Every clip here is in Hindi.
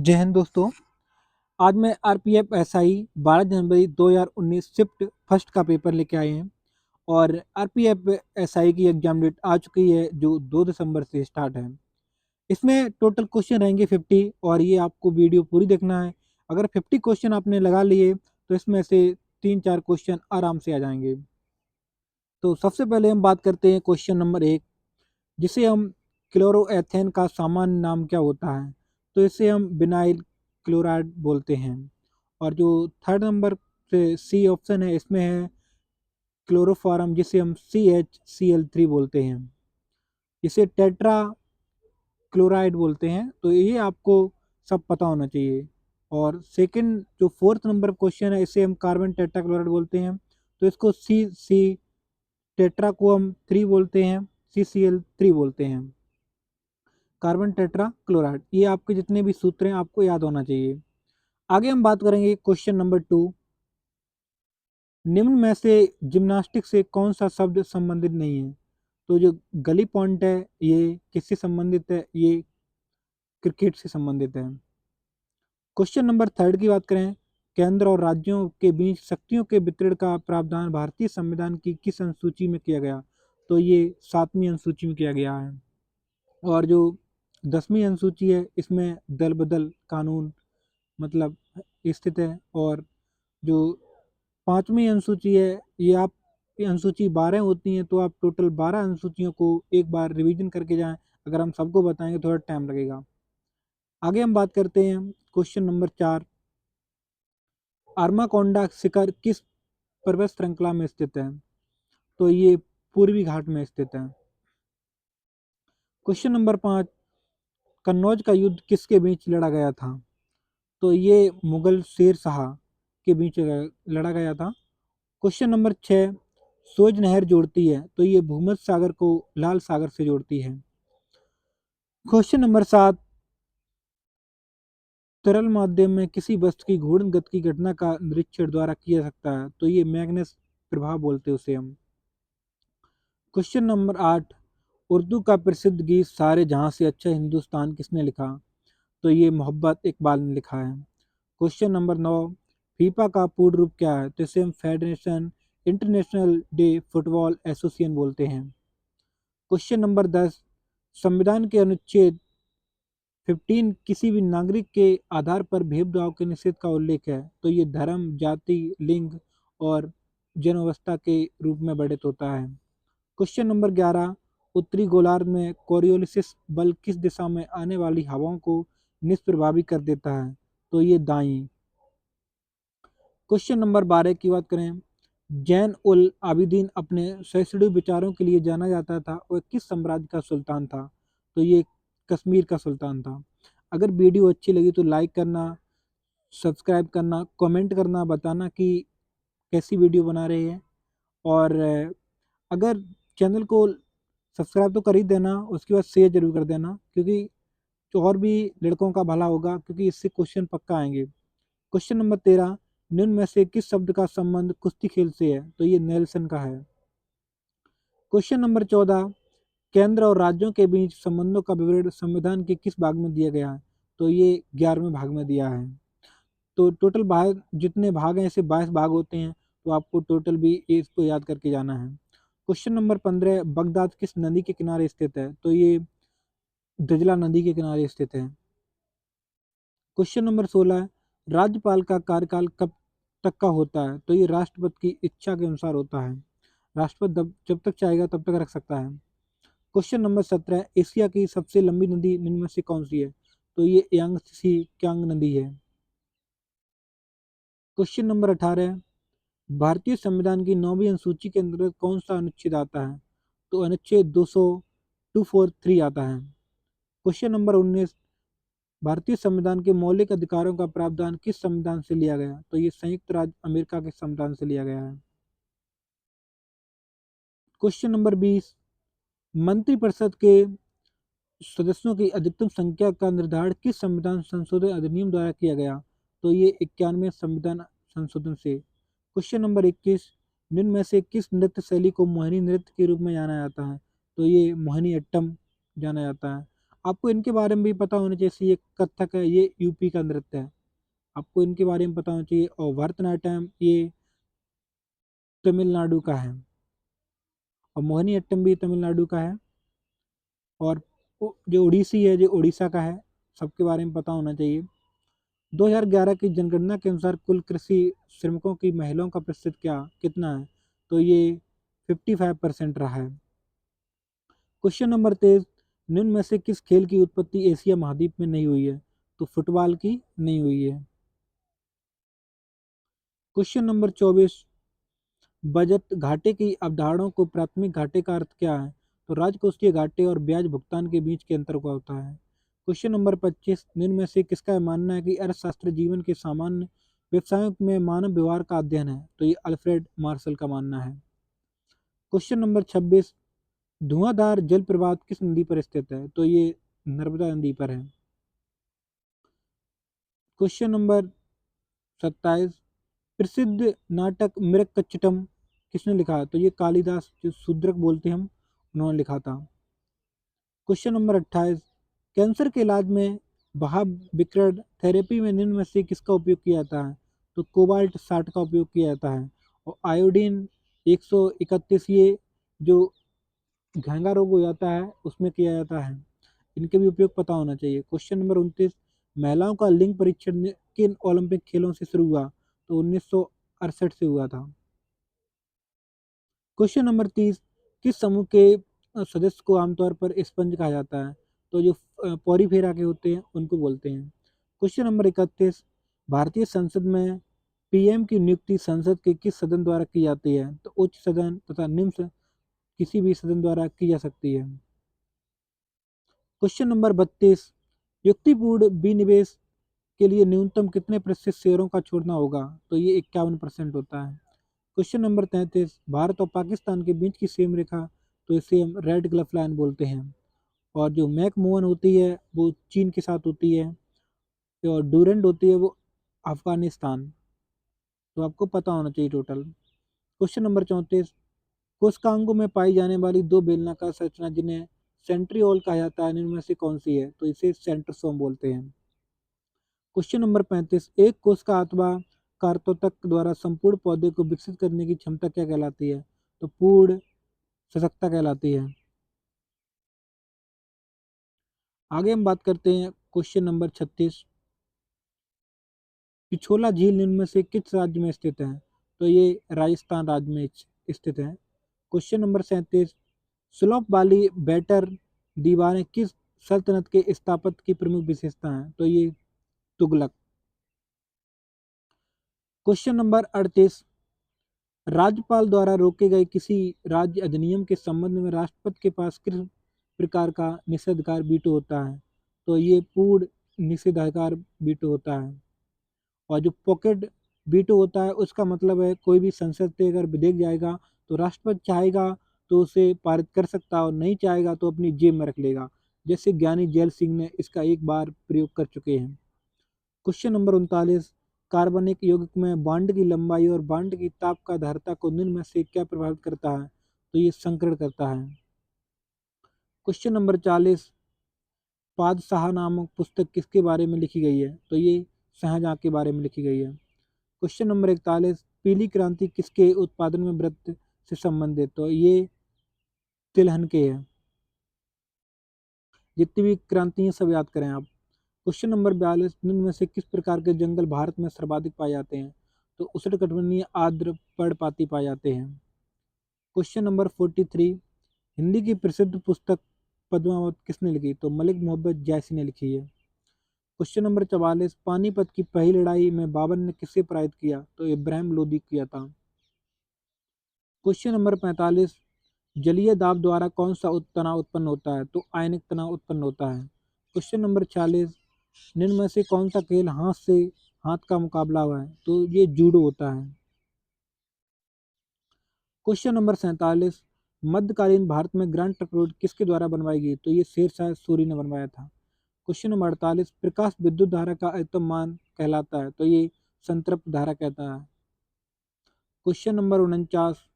जय हिंद दोस्तों। आज मैं आरपीएफ एसआई 12 जनवरी 2019 शिफ्ट फर्स्ट का पेपर लेके आए हैं। और आरपीएफ एसआई की एग्जाम डेट आ चुकी है जो 2 दिसंबर से स्टार्ट है। इसमें टोटल क्वेश्चन रहेंगे 50 और ये आपको वीडियो पूरी देखना है। अगर 50 क्वेश्चन आपने लगा लिए तो इसमें से 3-4 क्वेश्चन आराम से आ जाएंगे। तो सबसे पहले हम बात करते हैं क्वेश्चन नंबर 1, जिसे हम क्लोरोएथेन का सामान्य नाम क्या होता है। तो इसे हम विनाइल क्लोराइड बोलते हैं। और जो थर्ड नंबर से सी ऑप्शन है इसमें है क्लोरोफॉर्म, जिसे हम CHCl3 बोलते हैं। इसे टेट्रा क्लोराइड बोलते हैं। तो ये आपको सब पता होना चाहिए। और सेकंड जो फोर्थ नंबर क्वेश्चन है इसे हम कार्बन टेट्रा क्लोराइड बोलते हैं। तो इसको सी टेट्रा को हम 3 बोलते हैं, CCl3 बोलते हैं। कार्बन टेट्रा क्लोराइड, ये आपके जितने भी सूत्र हैं आपको याद होना चाहिए। आगे हम बात करेंगे क्वेश्चन नंबर 2, निम्न में से जिम्नास्टिक से कौन सा शब्द संबंधित नहीं है। तो जो गली पॉइंट है ये किससे संबंधित है, ये क्रिकेट से संबंधित है। क्वेश्चन नंबर थर्ड की बात करें, केंद्र और राज्यों के बीच शक्तियों के वितरण का प्रावधान भारतीय संविधान की किस अनुसूची में किया गया। तो ये 7वीं अनुसूची में किया गया है। और जो 10वीं अनुसूची है इसमें दल बदल कानून मतलब स्थित है। और जो 5वीं अनुसूची है ये आप ये अनुसूची 12 होती हैं, तो आप टोटल 12 अनुसूचियों को एक बार रिवीजन करके जाएं। अगर हम सबको बताएंगे थोड़ा टाइम लगेगा। आगे हम बात करते हैं क्वेश्चन नंबर 4, आर्माकोंडा शिखर किस पर्वत श्रृंखला में स्थित है। तो ये पूर्वी घाट में स्थित है। क्वेश्चन नंबर 5, कन्नौज का युद्ध किसके बीच लड़ा गया था। तो ये मुगल शेर शाह के बीच लड़ा गया था। क्वेश्चन नंबर 6, सोज नहर जोड़ती है। तो ये भूमध्य सागर को लाल सागर से जोड़ती है। क्वेश्चन नंबर 7, तरल माध्यम में किसी वस्तु की घूर्णन गति की घटना का निरीक्षण द्वारा किया जा सकता है। तो ये मैग्नेस प्रभाव बोलते हैं उसे हम। क्वेश्चन नंबर 8, उर्दू का प्रसिद्ध गीत सारे जहां से अच्छा हिंदुस्तान किसने लिखा। तो ये मोहब्बत इकबाल ने लिखा है। क्वेश्चन नंबर 9, फीफा का पूर्ण रूप क्या है। तो इसे हम federation international day football association बोलते हैं। क्वेश्चन नंबर 10, संविधान के अनुच्छेद 15 किसी भी नागरिक के आधार पर भेदभाव के निषेध का उल्लेख है। तो ये धर्म, जाति, लिंग और जन्मावस्था के रूप में वर्णित होता है। क्वेश्चन नंबर 11, उत्तरी गोलार्ध में कोरियोलिस बल किस दिशा में आने वाली हवाओं को निष्प्रभावी कर देता है। तो ये दाई। क्वेश्चन नंबर 12 की बात करें, जैन उल आबिदीन अपने सहिष्णु विचारों के लिए जाना जाता था और किस साम्राज्य का सुल्तान था। तो ये कश्मीर का सुल्तान था। अगर वीडियो अच्छी लगी तो लाइक करना, सब्सक्राइब करना, कमेंट करना, बताना कि कैसी वीडियो बना रहे हैं। और अगर चैनल को सब्सक्राइब तो कर ही देना, उसके बाद शेयर जरूर कर देना, क्योंकि और भी लड़कों का भला होगा, क्योंकि इससे क्वेश्चन पक्का आएंगे। क्वेश्चन नंबर 13, निम्न में से किस शब्द का संबंध कुश्ती खेल से है। तो ये नेल्सन का है। क्वेश्चन नंबर 14, केंद्र और राज्यों के बीच संबंधों का विवरण संविधान के किस भाग में दिया गया है। तो ये 11वें भाग में दिया है। तो टोटल भाग जितने भाग हैं ऐसे 22 भाग होते हैं। तो आपको टोटल भी इसको याद करके जाना है। क्वेश्चन नंबर 15, बगदाद किस नदी के किनारे स्थित है। तो ये दजला नदी के किनारे स्थित है। क्वेश्चन नंबर 16, राज्यपाल का कार्यकाल कब तक का होता है। तो ये राष्ट्रपति की इच्छा के अनुसार होता है। राष्ट्रपति जब तक चाहेगा तब तक रख सकता है। क्वेश्चन नंबर 17, एशिया की सबसे लंबी नदी निम्न में से कौन सी है। तो ये यांगसी क्यांग नदी है। क्वेश्चन नंबर 18, भारतीय संविधान की 9वीं अनुसूची के अंतर्गत कौन सा अनुच्छेद आता है। तो अनुच्छेद 243 आता है। क्वेश्चन नंबर 19, भारतीय संविधान के मौलिक अधिकारों का प्रावधान किस संविधान से लिया गया। तो ये संयुक्त राज्य अमेरिका के संविधान से लिया गया है। क्वेश्चन नंबर 20, मंत्रिपरिषद के सदस्यों की अधिकतम संख्या का निर्धारण किस संविधान संशोधन अधिनियम द्वारा किया गया। तो ये 91 संविधान संशोधन से। क्वेश्चन नंबर 21, निम्न में से किस नृत्य शैली को मोहिनी नृत्य के रूप में जाना जाता है। तो ये मोहिनी अट्टम जाना जाता है। आपको इनके बारे में भी पता होना चाहिए। जैसे ये कथक है, ये यूपी का नृत्य है, आपको इनके बारे में पता होना चाहिए। और भरतनाट्यम ये तमिलनाडु का है, और मोहिनीअट्टम भी तमिलनाडु का है, और जो उड़ीसी है जो उड़ीसा का है। सबके बारे में पता होना चाहिए। 2011 की जनगणना के अनुसार कुल कृषि श्रमिकों की महिलाओं का प्रतिशत कितना है? तो ये 55% रहा है। क्वेश्चन नंबर 23, निम्न में से किस खेल की उत्पत्ति एशिया महाद्वीप में नहीं हुई है? तो फुटबॉल की नहीं हुई है। क्वेश्चन नंबर 24, बचत घाटे की अवधारणाओं को प्राथमिक घाटे का अर्थ क्या है? तो राजकोषीय घाटे और ब्याज भुगतान के बीच के अंतर क्या होता है? क्वेश्चन नंबर 25, निम्न में से किसका मानना है कि अर्थशास्त्र जीवन के सामान्य व्यवसायों में मानव व्यवहार का अध्ययन है? तो ये अल्फ्रेड मार्शल का मानना है। क्वेश्चन नंबर 26, धुआंधार जलप्रपात किस नदी पर स्थित है? तो ये नर्मदा नदी पर है। क्वेश्चन नंबर 27, प्रसिद्ध नाटक मृगकच्छटम किसने लिखा है? तो ये कालिदास, जो शूद्रक बोलते हैं हम, उन्होंने लिखा था। क्वेश्चन नंबर 28, कैंसर के इलाज में महाविकिरण थेरेपी में निम्न में से किसका उपयोग किया जाता है? तो कोबाल्ट 60 का उपयोग किया जाता है। और आयोडीन 131 ये जो घेंगा रोग हो जाता है उसमें किया जाता है। इनके भी उपयोग पता होना चाहिए। क्वेश्चन नंबर 29, महिलाओं का लिंग परीक्षण किन ओलंपिक खेलों से शुरू हुआ? तो 1968 से हुआ था। क्वेश्चन नंबर 30, किस समूह के सदस्य को आमतौर पर स्पंज कहा जाता है? तो जो पॉरीफेरा के होते हैं उनको बोलते हैं। क्वेश्चन नंबर 31, भारतीय संसद में पीएम की नियुक्ति संसद के किस सदन द्वारा की जाती है? तो उच्च सदन तथा निम्न किसी भी सदन द्वारा की जा सकती है। क्वेश्चन नंबर 32, युक्तिपूर्ण विनिवेश के लिए न्यूनतम कितने प्रतिशत शेयरों का छोड़ना होगा? तो ये 51% होता है। क्वेश्चन नंबर 33, भारत और पाकिस्तान के बीच की सेम रेखा, तो इसे हम रेड ग्लफ लाइन बोलते हैं। और जो मैक मोहन होती है वो चीन के साथ होती है, और डूरेंट होती है वो अफगानिस्तान। तो आपको पता होना चाहिए टोटल। क्वेश्चन नंबर 34, कोशिकांगों में पाई जाने वाली दो बेलनाकार संरचना जिन्हें सेंट्रियोल कहा जाता है, इनमें से कौन सी है? तो इसे सेंट्रोसोम बोलते हैं। क्वेश्चन नंबर 35, एक कोशिका अथवा कार्तोतक द्वारा संपूर्ण पौधे को विकसित करने की क्षमता क्या कहलाती है? तो पूर्ण सशक्ता कहलाती है। आगे हम बात करते हैं क्वेश्चन नंबर 36, पिछोला झील निम्न में से किस राज्य में स्थित है? तो ये राजस्थान राज्य में स्थित है। क्वेश्चन नंबर 37, स्लोप वाली बेटर दीवारें किस सल्तनत के स्थापत्य की प्रमुख विशेषता हैं? तो ये तुगलक। क्वेश्चन नंबर 38, राज्यपाल द्वारा रोके गए किसी राज्य अधिनियम के संबंध में राष्ट्रपति के पास किस प्रकार का निषेधाधिकार वीटो होता है? तो ये पूर्ण निषेधाधिकार वीटो होता है। और जो पॉकेट वीटो होता है उसका मतलब है कोई भी संसद से अगर विधेयक जाएगा तो राष्ट्रपति चाहेगा तो उसे पारित कर सकता है, और नहीं चाहेगा तो अपनी जेब में रख लेगा। जैसे ज्ञानी जैल सिंह ने इसका एक बार प्रयोग कर चुके हैं। क्वेश्चन नंबर 39, कार्बनिक यौगिक में बॉन्ड की लंबाई और बॉन्ड की ताप का धारिता को निम्न में से क्या प्रभावित करता है? तो ये संकरण करता है। क्वेश्चन नंबर 40, पादशाह नामक पुस्तक किसके बारे में लिखी गई है? तो ये शाहजहाँ के बारे में लिखी गई है। क्वेश्चन नंबर 41, पीली क्रांति किसके उत्पादन में वृत्त से संबंधित? तो ये तिलहन के है। जितनी भी क्रांति हैं सब याद करें आप। क्वेश्चन नंबर 42, निम्न में से किस प्रकार के जंगल भारत में सर्वाधिक पाए जाते हैं? तो उष्णकटिबंधीय आर्द्र पर्णपाती पाए जाते हैं। क्वेश्चन नंबर 43, हिंदी की प्रसिद्ध पुस्तक पद्मावत किसने लिखी? तो मलिक मोहम्मद जैसी ने लिखी है। क्वेश्चन नंबर 44, पानीपत की पहली लड़ाई में बाबर ने किसे पराजित किया? तो इब्राहिम लोदी किया था। क्वेश्चन नंबर 45, जलीय दाब द्वारा कौन सा तनाव उत्पन्न होता है? तो आयनिक तनाव उत्पन्न होता है। क्वेश्चन नंबर 46, निम्न में से कौन सा खेल हाथ का मुकाबला हुआ है? तो ये जूडो होता है। क्वेश्चन नंबर 47, मध्यकालीन भारत में ग्रैंड ट्रंक रोड किसके द्वारा बनवाई गई? तो ये शेरशाह सूरी ने बनवाया था। क्वेश्चन नंबर 48, प्रकाश विद्युत धारा का अधिकतम मान कहलाता है? तो ये संतृप्त धारा कहता है। क्वेश्चन नंबर 49,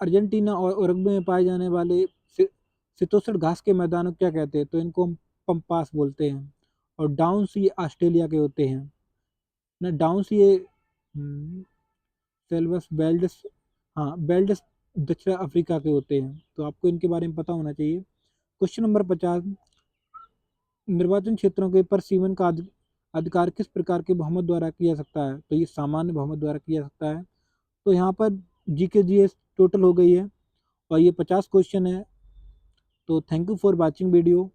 अर्जेंटीना और उरुग्वे में पाए जाने वाले शीतोष्ण घास के मैदानों को क्या कहते हैं? तो इनको हम पंपास बोलते हैं। और डाउन्स ये ऑस्ट्रेलिया के होते हैं ना, डाउन्स ये सेल्वस बेल्ड्स, हाँ बेल्ड्स दक्षिण अफ्रीका के होते हैं। तो आपको इनके बारे में पता होना चाहिए। क्वेश्चन नंबर 50, निर्वाचन क्षेत्रों के पर सीमन का अधिकार किस प्रकार के बहुमत द्वारा किया जा सकता है? तो ये सामान्य बहुमत द्वारा किया जा सकता है। तो यहाँ पर जीके जीएस टोटल हो गई है और ये 50 क्वेश्चन है। तो thank you for watching video.